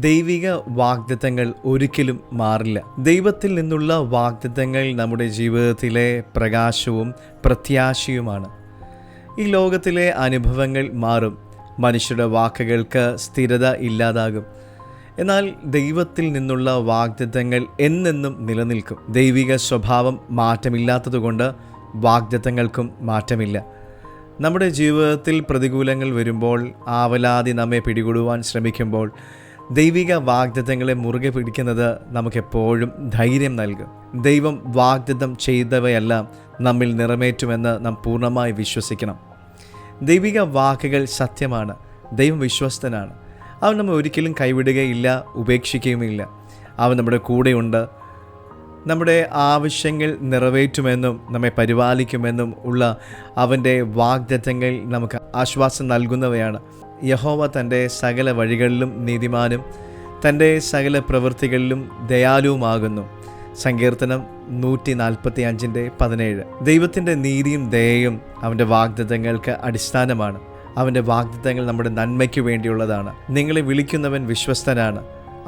ദൈവിക വാഗ്ദത്തങ്ങൾ ഒരിക്കലും മാറില്ല. ദൈവത്തിൽ നിന്നുള്ള വാഗ്ദത്തങ്ങൾ നമ്മുടെ ജീവിതത്തിലെ പ്രകാശവും പ്രത്യാശയുമാണ്. ഈ ലോകത്തിലെ അനുഭവങ്ങൾ മാറും, മനുഷ്യരുടെ വാക്കുകൾക്ക് സ്ഥിരത ഇല്ലാതാകും. എന്നാൽ ദൈവത്തിൽ നിന്നുള്ള വാഗ്ദത്തങ്ങൾ എന്നെന്നും നിലനിൽക്കും. ദൈവിക സ്വഭാവം മാറ്റമില്ലാത്തതുകൊണ്ട് വാഗ്ദത്തങ്ങൾക്കും മാറ്റമില്ല. നമ്മുടെ ജീവിതത്തിൽ പ്രതികൂലങ്ങൾ വരുമ്പോൾ, ആവലാതി നമ്മെ പിടികൂടുവാൻ ശ്രമിക്കുമ്പോൾ ദൈവിക വാഗ്ദത്തങ്ങളെ മുറുകെ പിടിക്കുന്നത് നമുക്കെപ്പോഴും ധൈര്യം നൽകും. ദൈവം വാഗ്ദത്തം ചെയ്തവയെല്ലാം നമ്മിൽ നിറവേറ്റുമെന്ന് നാം പൂർണ്ണമായി വിശ്വസിക്കണം. ദൈവിക വാക്കുകൾ സത്യമാണ്. ദൈവം വിശ്വസ്തനാണ്. അവൻ നമ്മെ ഒരിക്കലും കൈവിടുകയില്ല, ഉപേക്ഷിക്കുകയുമില്ല. അവൻ നമ്മുടെ കൂടെയുണ്ട്. നമ്മുടെ ആവശ്യങ്ങൾ നിറവേറ്റുമെന്നും നമ്മെ പരിപാലിക്കുമെന്നും ഉള്ള അവൻ്റെ വാഗ്ദത്തങ്ങൾ നമുക്ക് ആശ്വാസം നൽകുന്നവയാണ്. യഹോവ തൻ്റെ സകല വഴികളിലും നീതിമാനും തൻ്റെ സകല പ്രവൃത്തികളിലും ദയാലുവുമാകുന്നു. സങ്കീർത്തനം 145:17. ദൈവത്തിൻ്റെ നീതിയും ദയയും അവൻ്റെ വാഗ്ദത്തങ്ങൾക്ക് അടിസ്ഥാനമാണ്. അവൻ്റെ വാഗ്ദത്തങ്ങൾ നമ്മുടെ നന്മയ്ക്ക് വേണ്ടിയുള്ളതാണ്. നിങ്ങളെ വിളിക്കുന്നവൻ വിശ്വസ്തനാണ്,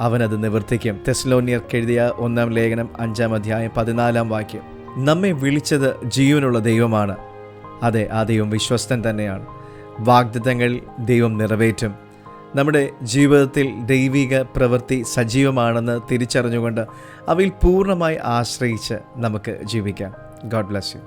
അവനത് നിവർത്തിക്കും. തെസ്സലോനിയർക്ക് എഴുതിയ 1-ാം ലേഖനം 5-ാം അധ്യായം 14-ാം വാക്യം. നമ്മെ വിളിച്ചത് ജീവനുള്ള ദൈവമാണ്. അതെ, ആ ദൈവം വിശ്വസ്തൻ തന്നെയാണ്. വാഗ്ദത്തങ്ങൾ ദൈവം നിറവേറ്റും. നമ്മുടെ ജീവിതത്തിൽ ദൈവിക പ്രവൃത്തി സജീവമാണെന്ന് തിരിച്ചറിഞ്ഞുകൊണ്ട് അവയിൽ പൂർണ്ണമായി ആശ്രയിച്ച് നമുക്ക് ജീവിക്കാം. God bless you.